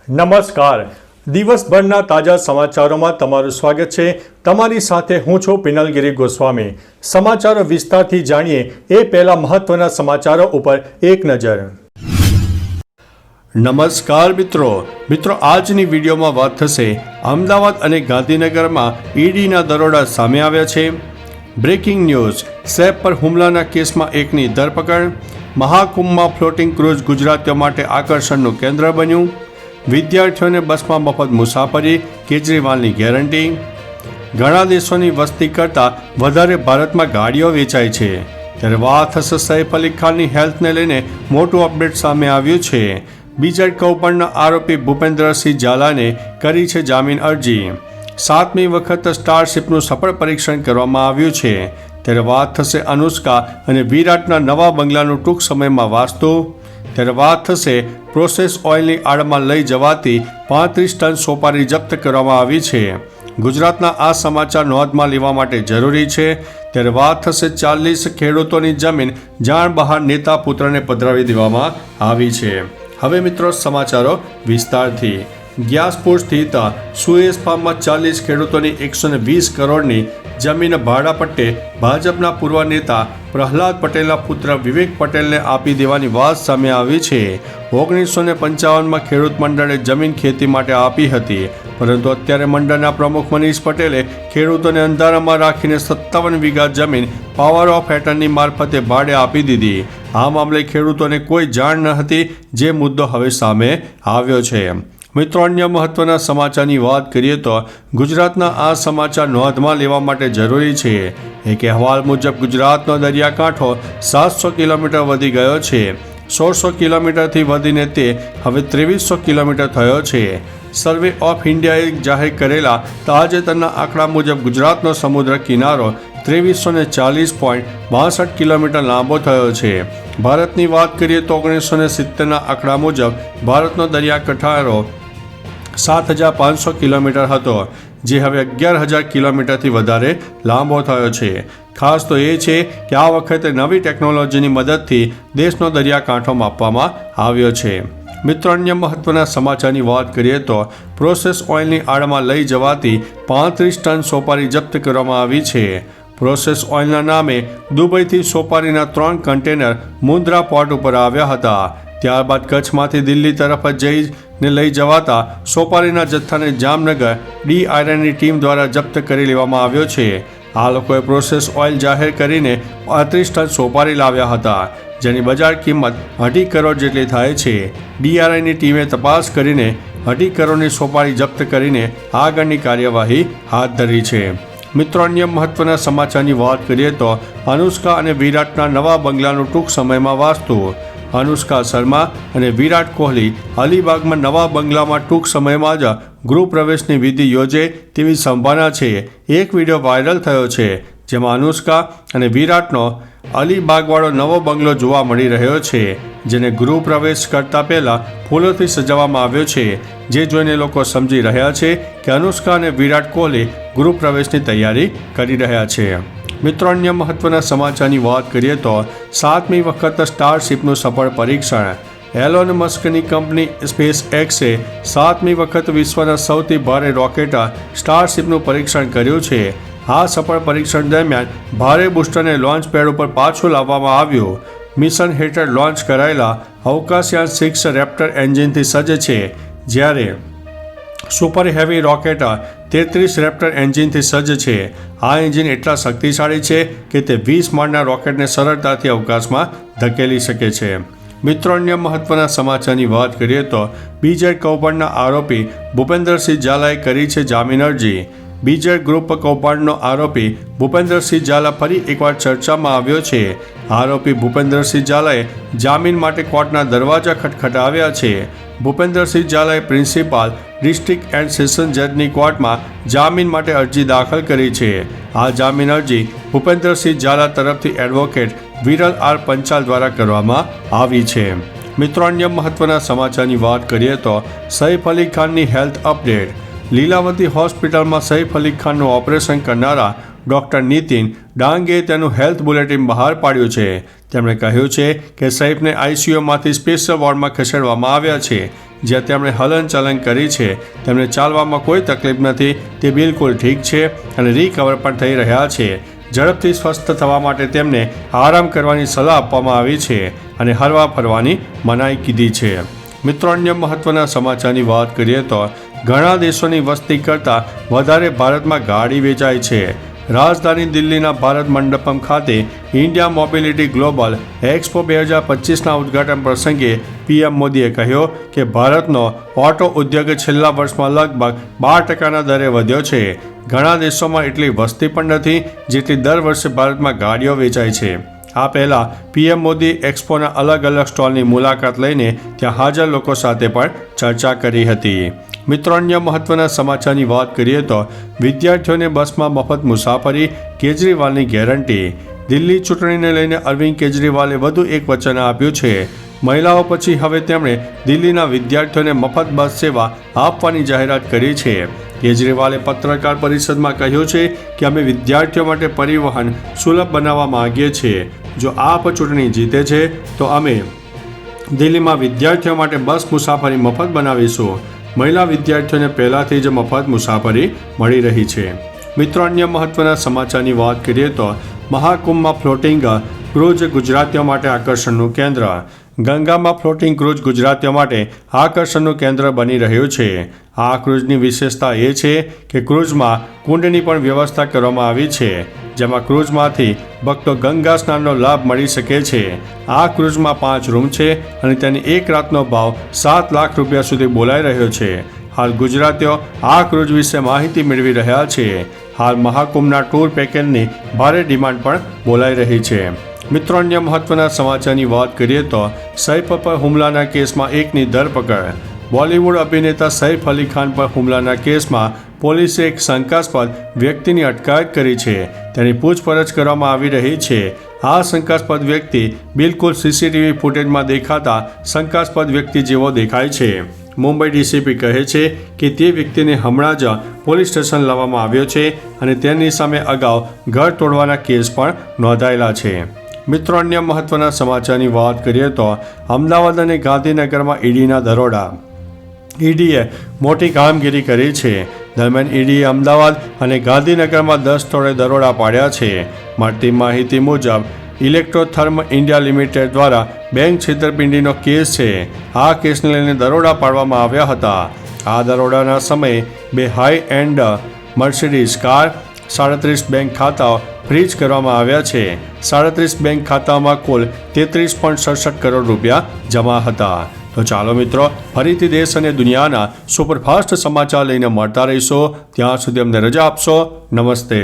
નમસ્કાર. દિવસભરના તાજા સમાચારોમાં તમારું સ્વાગત છે. તમારી સાથે હું છું પિનલગીરી ગોસ્વામી. સમાચારો વિસ્તારથી જાણીએ એ પહેલા મહત્વના સમાચારો ઉપર એક નજર. નમસ્કાર મિત્રો. આજની વિડીયોમાં વાત થશે અમદાવાદ અને ગાંધીનગરમાં ઈડીના દરોડા સામે આવ્યા છે. Breaking news. સેફ પર હુમલાના કેસમાં એકની ધરપકડ. મહાકુંભમાં ફ્લોટિંગ ક્રૂઝ ગુજરાતીઓ માટે આકર્ષણનું કેન્દ્ર બન્યું. વિદ્યાર્થીઓને બસમાં મફત મુસાફરી, કેજરીવાલની ગેરંટી. ઘણા દેશોની વસ્તી કરતાં વધારે ભારતમાં ગાડીઓ વેચાય છે. ત્યારે વાત થશે સૈફ અલી ખાનની હેલ્થને લઈને મોટું અપડેટ સામે આવ્યું છે. બીજા કૌભાંડના આરોપી ભૂપેન્દ્રસિંહ ઝાલાને કરી છે જામીન અરજી. 7મી વખત સ્ટારશિપનું સફળ પરીક્ષણ કરવામાં આવ્યું છે. ત્યારે વાત થશે અનુષ્કા અને વિરાટના નવા બંગલાનું ટૂંક સમયમાં વાસ્તુ. ત્યારે વાત થશે પ્રોસેસ ઓઇલની આડમાં લઈ જવાતી 35 ટન સોપારી જપ્ત કરવામાં આવી છે. ગુજરાતના આ સમાચાર નોંધમાં લેવા માટે જરૂરી છે. ત્યારે વાત થશે 40 ખેડૂતોની જમીન જાણ બહાર નેતા પુત્રને પધરાવી દેવામાં આવી છે. હવે મિત્રો સમાચારો વિસ્તારથી. ગ્યાસપુર સ્થિત સુએઝ ફાર્મમાં 40 ખેડૂતોની 120 કરોડની જમીન ભાડાપટ્ટે ભાજપના પૂર્વ નેતા પ્રહલાદ પટેલના પુત્ર વિવેક પટેલને આપી દેવાની વાત સામે આવી છે. 1955માં ખેડૂત મંડળે જમીન ખેતી માટે આપી હતી, પરંતુ અત્યારે મંડળના પ્રમુખ મનીષ પટેલે ખેડૂતોને અંધારામાં રાખીને 57 વીઘા જમીન પાવર ઓફ એટર્ની મારફતે ભાડે આપી દીધી. આ મામલે ખેડૂતોને કોઈ જાણ ન હતી, જે મુદ્દો હવે સામે આવ્યો છે. મિત્રો, અન્ય મહત્વના સમાચારની વાત કરીએ તો ગુજરાતના આ સમાચાર નોંધમાં લેવા માટે જરૂરી છે. એક અહેવાલ મુજબ ગુજરાતનો દરિયાકાંઠો 700 કિલોમીટર વધી ગયો છે. 1600 કિલોમીટરથી વધીને તે હવે 2300 કિલોમીટર થયો છે. સર્વે ઓફ ઇન્ડિયાએ જાહેર કરેલા તાજેતરના આંકડા મુજબ ગુજરાતનો સમુદ્ર કિનારો 2340.62 કિલોમીટર લાંબો થયો છે. ભારતની વાત કરીએ તો 1970ના આંકડા મુજબ ભારતનો દરિયાકાંઠો 7500 કિલોમીટર હતો, જે હવે 11000 કિલોમીટરથી વધારે લાંબો થયો છે. ખાસ તો એ છે કે આ વખતે નવી ટેકનોલોજીની મદદથી દેશનો દરિયાકાંઠો માપવામાં આવ્યો છે. મિત્રો, અન્ય મહત્વના સમાચારની વાત કરીએ તો પ્રોસેસ ઓઇલની આડમાં લઈ જવાતી 35 ટન સોપારી જપ્ત કરવામાં આવી છે. પ્રોસેસ ઓઇલના નામે દુબઈથી સોપારીના 3 કન્ટેનર મુન્દ્રા પોર્ટ ઉપર આવ્યા હતા. ત્યારબાદ કચ્છમાંથી દિલ્હી તરફ જઈને લઈ જવાતા સોપારીના જથ્થાને જામનગર ડી-આયરનની ટીમ દ્વારા જપ્ત કરી લેવામાં આવ્યો છે. આ લોકોએ પ્રોસેસ ઓઇલ જાહેર કરીને 35 ટન સોપારી લાવ્યા હતા, જેની બજાર કિંમત 2.5 કરોડ જેટલી થાય છે. ડી-આરઆઈની ટીમે તપાસ કરીને 2.5 કરોડની સોપારી જપ્ત કરીને આગળની કાર્યવાહી હાથ ધરી છે. મિત્રો, અન્ય મહત્વના સમાચારની વાત કરીએ તો અનુષ્કા અને વિરાટના નવા બંગલાનું ટૂંક સમયમાં વાસ્તુ. અનુષ્કા શર્મા અને વિરાટ કોહલી અલીબાગમાં નવા બંગલામાં ટૂંક સમયમાં જ ગૃહ પ્રવેશની વિધિ યોજે તેવી સંભાવના છે. એક વિડીયો વાયરલ થયો છે, જેમાં અનુષ્કા અને વિરાટનો અલીબાગવાળો નવો બંગલો જોવા મળી રહ્યો છે, જેને ગૃહ પ્રવેશ કરતા પહેલા ફૂલોથી સજાવવામાં આવ્યો છે. જે જોઈને લોકો સમજી રહ્યા છે કે અનુષ્કા અને વિરાટ કોહલી ગૃહ પ્રવેશની તૈયારી કરી રહ્યા છે. મિત્રો, અન્ય મહત્વના સમાચારની વાત કરીએ તો 7મી વખત સ્ટારશિપનું સફળ પરીક્ષણ. એલોન મસ્કની કંપની સ્પેસ એક્સે 7મી વખત વિશ્વના સૌથી ભારે રોકેટ સ્ટારશિપનું પરીક્ષણ કર્યું છે. આ સફળ પરીક્ષણ દરમિયાન ભારે બુસ્ટરને લોન્ચ પેડ ઉપર પાછું લાવવામાં આવ્યું. મિશન હેઠળ લોન્ચ કરાયેલા અવકાશયાન 6 રેપ્ટર એન્જિનથી સજ્જ છે, જ્યારે સુપર હેવી રોકેટ 33 રેપ્ટર એન્જિનથી સજ્જ છે. આ એન્જિન એટલા શક્તિશાળી છે કે તે 20 માળના રોકેટને સરળતાથી અવકાશમાં ધકેલી શકે છે. મિત્રો, અન્ય મહત્વના સમાચારની વાત કરીએ તો બીજેડ કૌભાંડના આરોપી ભૂપેન્દ્રસિંહ ઝાલાએ કરી છે જામીન અરજી. બીજેડ ગ્રુપ કૌભાંડનો આરોપી ભૂપેન્દ્રસિંહ ઝાલા ફરી એકવાર ચર્ચામાં આવ્યો છે. આરોપી ભૂપેન્દ્રસિંહ ઝાલાએ જામીન માટે કોર્ટના દરવાજા ખટખટાવ્યા છે. ભૂપેન્દ્રસિંહ ઝાલાએ પ્રિન્સિપાલ ડિસ્ટ્રિક્ટ એન્ડ સેશન જજની કોર્ટમાં જામીન માટે અરજી દાખલ કરી છે. આ જામીન અરજી ભૂપેન્દ્રસિંહ ઝાલા તરફથી એડવોકેટ વિરલ આર પંચાલ દ્વારા કરવામાં આવી છે. મિત્રો, અન્ય મહત્વના સમાચારની વાત કરીએ તો સૈફ અલી ખાનની હેલ્થ અપડેટ. લીલાવતી હોસ્પિટલમાં સૈફ અલી ખાનનું ઓપરેશન કરનારા ડૉક્ટર નીતિન ડાંગે તેનું હેલ્થ બુલેટિન બહાર પાડ્યું છે. તેમણે કહ્યું છે કે સૈફને આઈસીયુમાંથી સ્પેશિયલ વોર્ડમાં ખસેડવામાં આવ્યા છે, જ્યાં તેમણે હલનચલન કરી છે. તેમને ચાલવામાં કોઈ તકલીફ નથી, તે બિલકુલ ઠીક છે અને રિકવર પણ થઈ રહ્યા છે. ઝડપથી સ્વસ્થ થવા માટે તેમને આરામ કરવાની સલાહ આપવામાં આવી છે અને હરવા ફરવાની મનાઈ કીધી છે. મિત્રો, અન્ય મહત્વના સમાચારની વાત કરીએ તો ઘણા દેશોની વસ્તી કરતાં વધારે ભારતમાં ગાડી વેચાય છે. રાજધાની દિલ્હીના ભારત મંડપમ ખાતે ઇન્ડિયા મોબિલિટી ગ્લોબલ એક્સપો 2025ના ઉદ્ઘાટન પ્રસંગે પીએમ મોદીએ કહ્યું કે ભારતનો ઓટો ઉદ્યોગ છેલ્લા વર્ષમાં લગભગ 12%ના દરે વધ્યો છે. ઘણા દેશોમાં એટલી વસ્તી પણ નથી જેટલી દર વર્ષે ભારતમાં ગાડીઓ વેચાય છે. આ પહેલાં પીએમ મોદી એક્સપોના અલગ અલગ સ્ટોલની મુલાકાત લઈને ત્યાં હાજર લોકો સાથે પણ ચર્ચા કરી હતી. મિત્રો, અન્ય મહત્વના સમાચારની વાત કરીએ તો વિદ્યાર્થીઓને બસમાં મફત મુસાફરી, કેજરીવાલની ગેરંટી. દિલ્હી ચૂંટણીને લઈને અરવિંદ કેજરીવાલે વધુ એક વચન આપ્યું છે. મહિલાઓ પછી હવે તેમણે દિલ્હીના વિદ્યાર્થીઓને મફત બસ સેવા આપવાની જાહેરાત કરી છે. કેજરીવાલે પત્રકાર પરિષદમાં કહ્યું છે કે અમે વિદ્યાર્થીઓ માટે પરિવહન સુલભ બનાવવા માંગીએ છીએ. જો આપ ચૂંટણી જીતે છે તો અમે દિલ્હીમાં વિદ્યાર્થીઓ માટે બસ મુસાફરી મફત બનાવીશું. મહિલા વિદ્યાર્થીઓને પહેલાંથી જ મફત મુસાફરી મળી રહી છે. મિત્રો, અન્ય મહત્વના સમાચારની વાત કરીએ તો મહાકુંભમાં ફ્લોટિંગ ક્રૂઝ ગુજરાતીઓ માટે આકર્ષણનું કેન્દ્ર. ગંગામાં ફ્લોટિંગ ક્રૂઝ ગુજરાતીઓ માટે આકર્ષણનું કેન્દ્ર બની રહ્યું છે. આ ક્રૂઝની વિશેષતા એ છે કે ક્રૂઝમાં કુંડની પણ વ્યવસ્થા કરવામાં આવી છે, જેમાં ક્રૂઝમાંથી ભક્તો ગંગા સ્નાનનો લાભ મળી શકે છે. આ ક્રૂઝમાં 5 રૂમ છે અને તેની એક રાતનો ભાવ 7 લાખ રૂપિયા સુધી બોલાઈ રહ્યો છે. હાલ ગુજરાતીઓ આ ક્રૂઝ વિશે માહિતી મેળવી રહ્યા છે. હાલ મહાકુંભના ટૂર પેકેજની ભારે ડિમાન્ડ પણ બોલાઈ રહી છે. મિત્રો, અન્ય મહત્વના સમાચારની વાત કરીએ તો સૈફ પર હુમલાના કેસમાં એકની ધરપકડ. બોલિવૂડ અભિનેતા સૈફ અલી ખાન પર હુમલાના કેસમાં પોલીસે એક શંકાસ્પદ વ્યક્તિની અટકાયત કરી છે. તેની પૂછપરછ કરવામાં આવી રહી છે. આ શંકાસ્પદ વ્યક્તિ બિલકુલ સીસીટીવી ફૂટેજમાં દેખાતા શંકાસ્પદ વ્યક્તિ જેવો દેખાય છે. મુંબઈ ડીસીપી કહે છે કે તે વ્યક્તિને હમણાં જ પોલીસ સ્ટેશન લાવવામાં આવ્યો છે અને તેની સામે અગાઉ ઘર તોડવાના કેસ પણ નોંધાયેલા છે. મિત્રો, અન્ય મહત્વના સમાચારની વાત કરીએ તો અમદાવાદ અને ગાંધીનગરમાં ઈડીના દરોડા. ઈડીએ મોટી કામગીરી કરી છે. દરમિયાન ઈડીએ અમદાવાદ અને ગાંધીનગરમાં 10 સ્થળે દરોડા પાડ્યા છે. મળતી માહિતી મુજબ ઇલેક્ટ્રોથર્મ ઇન્ડિયા લિમિટેડ દ્વારા બેંક છેતરપિંડીનો કેસ છે. આ કેસને લઈને દરોડા પાડવામાં આવ્યા હતા. આ દરોડાના સમયે 2 high end Mercedes car, 37 bank ખાતાઓ ફ્રીઝ કરવામાં આવ્યા છે. 37 બેંક ખાતામાં કુલ 33.67 કરોડ રૂપિયા જમા હતા. તો ચાલો મિત્રો, ફરીથી દેશ અને દુનિયાના સુપરફાસ્ટ સમાચાર લઈને મળતા રહીશો. ત્યાં સુધી અમને રજા આપશો. નમસ્તે.